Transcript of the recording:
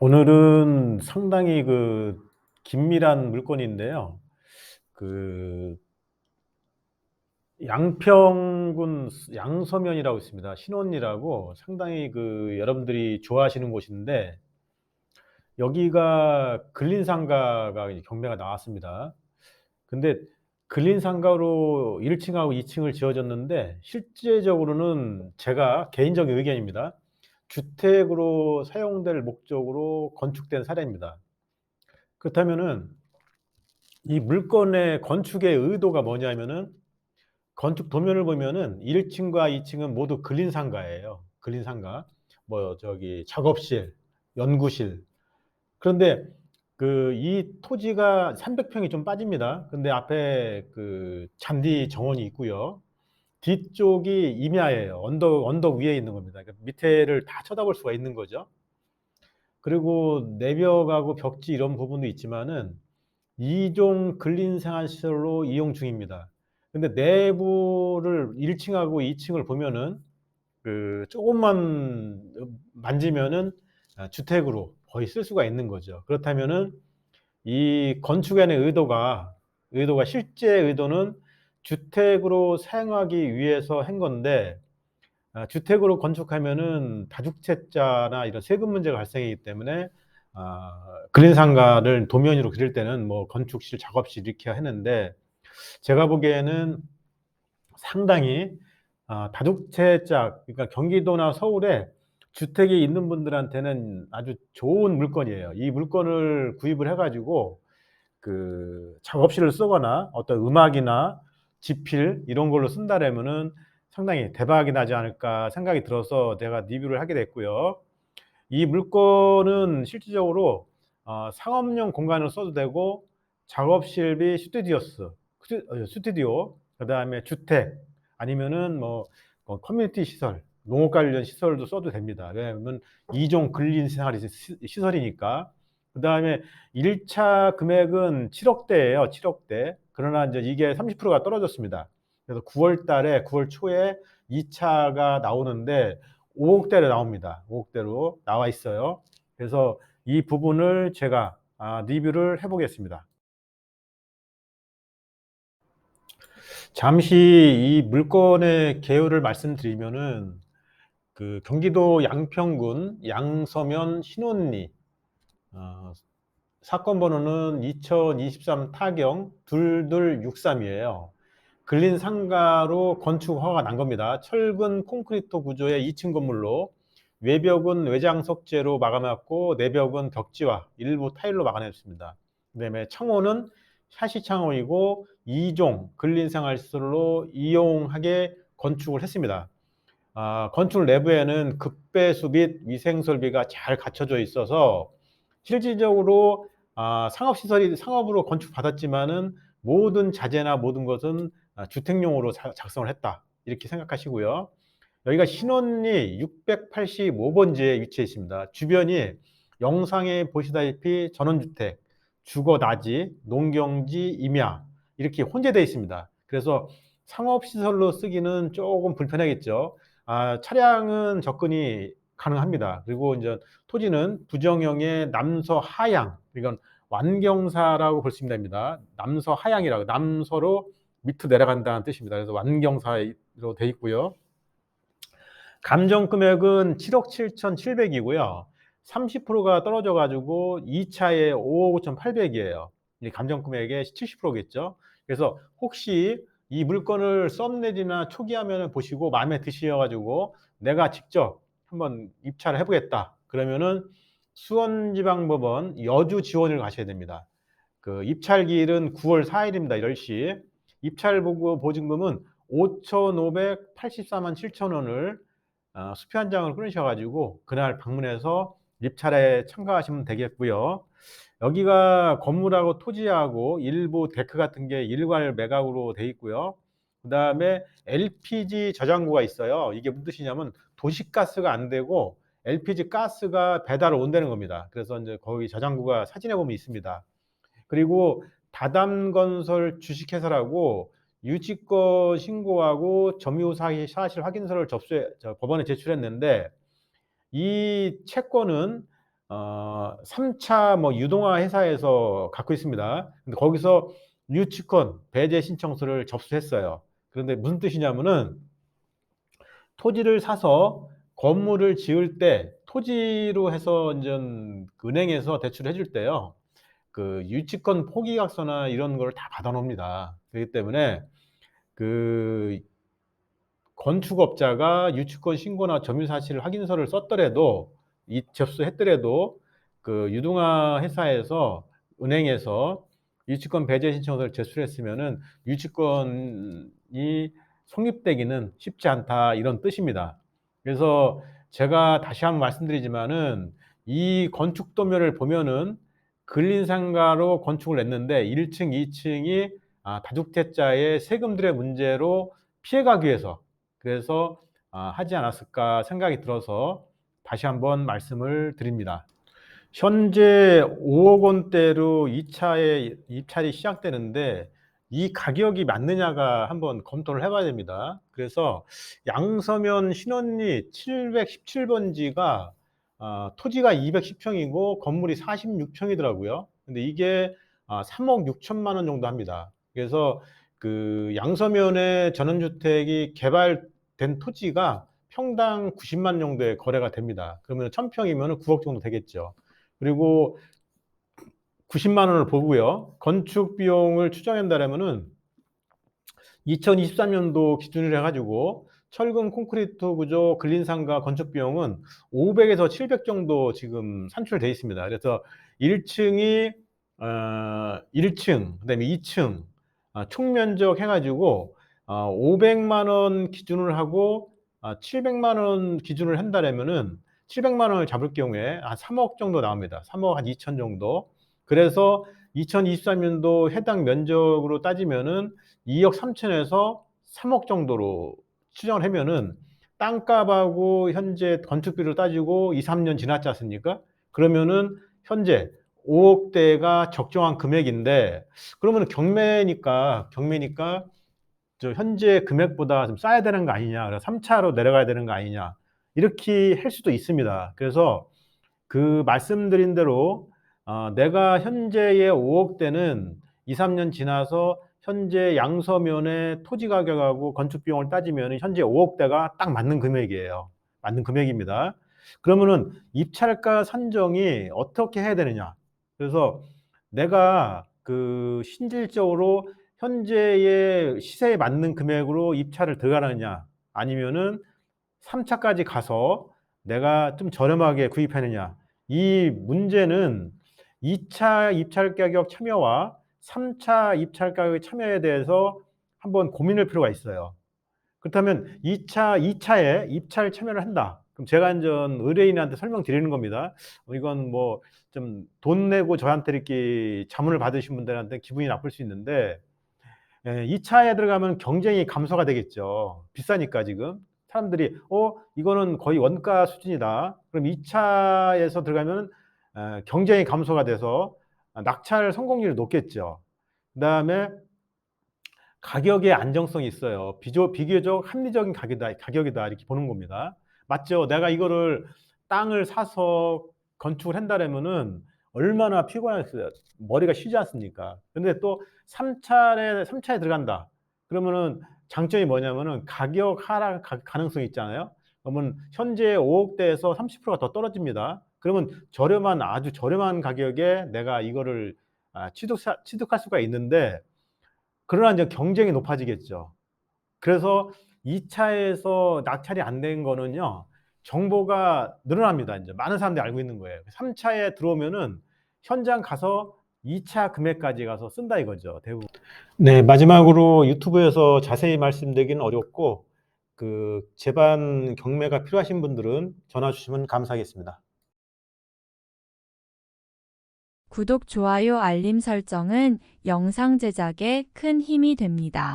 오늘은 상당히 긴밀한 물건인데요. 그 양평군 양서면이라고 있습니다. 신원리라고 상당히 여러분들이 좋아하시는 곳인데, 여기가 근린상가가 이제 경매가 나왔습니다. 근데 근린상가로 1 층하고 2 층을 지어졌는데, 실제적으로는 제가 개인적인 의견입니다. 주택으로 사용될 목적으로 건축된 사례입니다. 그렇다면은 이 물건의 건축의 의도가 뭐냐면은, 건축 도면을 보면은 1 층과 2 층은 모두 근린상가예요. 근린상가. 뭐 저기 작업실, 연구실. 그런데 이 토지가 300 평이 좀 빠집니다. 근데 앞에 잔디 정원이 있고요. 뒤쪽이 임야예요. 언덕 위에 있는 겁니다. 그러니까 밑에를 다 쳐다볼 수가 있는 거죠. 그리고 내벽하고 벽지 이런 부분도 있지만은 2종 근린생활시설로 이용 중입니다. 근데 내부를 1 층하고 2 층을 보면은 쪼금만 만지면은 주택으로 거의 쓸 수가 있는 거죠. 그렇다면은 이 건축안의 의도가 실제 의도는 주택으로 사용하기 위해서 한 건데, 주택으로 건축하면은 다주택자나 이런 세금 문제가 발생하기 때문에 근린상가를 도면으로 그릴 때는 뭐 건축실, 작업실 이렇게 하는데, 제가 보기에는 상당히 다주택자, 그러니까 경기도나 서울에 주택이 있는 분들한테는 아주 좋은 물건이에요. 이 물건을 구입을 해 가지고 작업실을 쓰거나 어떤 음악이나 지필 이런 걸로 쓴다라면은 상당히 대박이 나지 않을까 생각이 들어서 제가 리뷰를 하게 됐고요. 이 물건은 실질적으로 상업용 공간으로 써도 되고, 작업실 스튜디오, 그다음에 주택, 아니면은 커뮤니티 시설, 농업 관련 시설도 써도 됩니다. 왜냐하면 2종 근린 생활 시설이니까. 그다음에 1차 금액은 7억 대예요. 7억 대. 그러나 인제 이게 30%가 떨어졌습니다. 그래서 9월 달에 9월 초에 2 차가 나오는데 5억 대로 나옵니다. 5억 대로 나와 있어요. 그래서 이 부분을 제가 리뷰를 해 보겠습니다. 잠시 이 물건의 개요를 말씀드리면은, 경기도 양평군 양서면 신원리, 어 사건 번호는 2023 타경 2263이에요. 근린 상가로 건축 허가가 난 겁니다. 철근 콘크리트 구조의 2층 건물로, 외벽은 외장 석재로 마감했고 내벽은 벽지와 일부 타일로 마감했습니다. 그다음에 창호는 샤시 창호이고 2종 근린 생활 시설로 이용하게 건축을 했습니다. 건축 내부에는 급배수 및 위생 설비가 잘 갖춰져 있어서, 실질적으로 상업으로 건축받았지만은 모든 자재나 모든 것은 주택용으로 작성을 했다, 이렇게 생각하시고요. 여기가 신원리 685 번지에 위치해 있습니다. 주변이 영상에 보시다시피 전원주택, 주거 나지, 농경지, 임야 이렇게 혼재되어 있습니다. 그래서 상업시설로 쓰기는 조금 불편하겠죠. 차량은 접근이 가능합니다. 그리고 이제 토지는 부정형의 남서하향, 이건 완경사라고 볼 수 있습니다. 남서하향이라고, 남서로 밑으로 내려간다는 뜻입니다. 그래서 완경사로 돼 있고요. 감정 금액은 7억 7,700이고요. 30%가 떨어져 가지고 2 차에 5억 5,800이에요. 이 감정 금액의 70%겠죠. 그래서 혹시 이 물건을 썸네일이나 초기 화면을 보시고 마음에 드셔 가지고 '내가 직접 한번 입찰을 해 보겠다.' 그러면은 수원지방법원 여주 지원을 가셔야 됩니다. 입찰기일은 9월 4 일입니다. 10 시. 입찰 보고 보증금은 5,584만 7천 원을 수표 한 장을 끊으셔 가지고 그날 방문해서 입찰에 참가하시면 되겠고요. 여기가 건물하고 토지하고 일부 데크 같은 게 일괄 매각으로 돼 있고요. 그다음에 LPG 저장고가 있어요. 이게 무슨 뜻이냐면 도시가스가 안 되고 LPG 가스가 배달 온다는 겁니다. 그래서 인제 거기 저장고가 사진에 보면 있습니다. 그리고 다담건설 주식회사라고 유치권 신고하고 점유 사실 확인서를 법원에 제출했는데, 이 채권은 3차 뭐 유동화 회사에서 갖고 있습니다. 근데 거기서 유치권 배제 신청서를 접수했어요. 그런데 무슨 뜻이냐면은 토지를 사서 건물을 지을 때 토지로 해서 인전 그 은행에서 대출을 해줄 때요. 그 유치권 포기각서나 이런 걸 다 받아 놓습니다. 그렇기 때문에 그 건축업자가 유치권 신고나 점유 사실 확인서를 썼더라도 이 접수했더라도 그 유동화 회사에서 은행에서 유치권 배제 신청서를 제출했으면은 "유치권이 성립되기는 쉽지 않다." 이런 뜻입니다. 그래서 제가 다시 한번 말씀드리지만은 이 건축 도면을 보면은 근린상가로 건축을 했는데 1 층, 2 층이 다주택자의 세금들의 문제로 피해가기 위해서 그래서 하지 않았을까 생각이 들어서 다시 한번 말씀을 드립니다. 현재 5억 원대로 2 차에 입찰이 시작되는데 이 가격이 맞느냐가 한번 검토를 해 봐야 됩니다. 그래서 양서면 신원리 717 번지가 토지가 210 평이고 건물이 46 평이더라고요. 근데 이게 3억 6천만 원 정도 합니다. 그래서 그 양서면에 전원주택이 개발된 토지가 평당 90만 정도에 거래가 됩니다. 그러면 1,000 평이면은 9억 정도 되겠죠. 그리고 90만 원을 보고요. 건축 비용을 추정한다라면은 2023 년도 기준으로 해 가지고 철근 콘크리트 구조 근린상가 건축 비용은 500 에서 700 정도 지금 산출돼 있습니다. 그래서 1 층이 1 층 그다음에 2층 총 면적 해 가지고 500만 원 기준을 하고 700만 원 기준을 한다라면은 700만 원을 잡을 경우에 한 3억 정도 나옵니다. 3억 한 2천 정도. 그래서 2023 년도 해당 면적으로 따지면은 2억 3천에서 3억 정도로 추정을 하면은 땅값하고 현재 건축비를 따지고 2-3년 지났지 않습니까? 그러면은 현재 5억 대가 적정한 금액인데 그러면은 경매니까 저 현재 금액보다 좀 싸야 되는 거 아니냐. 그래서 3 차로 내려가야 되는 거 아니냐. 이렇게 할 수도 있습니다. 그래서 그 말씀드린 대로 내가 현재의 5억 대는 2-3년 지나서 현재 양서면의 토지 가격하고 건축 비용을 따지면은 현재 5억 대가 딱 맞는 금액이에요. 맞는 금액입니다. 그러면은 입찰가 산정이 어떻게 해야 되느냐. 그래서 내가 그 실질적으로 현재의 시세에 맞는 금액으로 입찰을 들어가느냐 아니면은 3 차까지 가서 내가 좀 저렴하게 구입하느냐. 이 문제는 2차 입찰 가격 참여와 3차 입찰 가격 참여에 대해서 한번 고민할 필요가 있어요. 그렇다면 2 차에 입찰 참여를 한다. 그럼 제가 인전 의뢰인한테 설명드리는 겁니다. 이건 뭐 좀 돈 내고 저한테 이렇게 자문을 받으신 분들한테 기분이 나쁠 수 있는데 2 차에 들어가면 경쟁이 감소가 되겠죠. 비싸니까 지금. 사람들이 '이거는 거의 원가 수준이다.' 그럼 2 차에서 들어가면은 경쟁이 감소가 돼서 낙찰 성공률이 높겠죠. 그다음에 가격의 안정성이 있어요. 비교적 합리적인 가격이다 이렇게 보는 겁니다. 맞죠? 내가 이거를 땅을 사서 건축을 한다라면은 얼마나 피곤하겠어요. 머리가 쉬지 않습니까? 근데 또 3 차에 들어간다. 그러면은 장점이 뭐냐면은 가격 하락 가능성이 있잖아요. 그러면 현재 5억 대에서 30%가 더 떨어집니다. 그러면 아주 저렴한 가격에 내가 이거를 취득할 수가 있는데 그러나 인제 경쟁이 높아지겠죠. 그래서 2 차에서 낙찰이 안 된 거는요. 정보가 늘어납니다 인제. 많은 사람들이 알고 있는 거예요. 3 차에 들어오면은 현장 가서 2차 금액까지 가서 쓴다 이거죠 대부분. 네. 마지막으로 유튜브에서 자세히 말씀드리기는 어렵고 그 제반 경매가 필요하신 분들은 전화 주시면 감사하겠습니다. 구독, 좋아요, 알림 설정은 영상 제작에 큰 힘이 됩니다.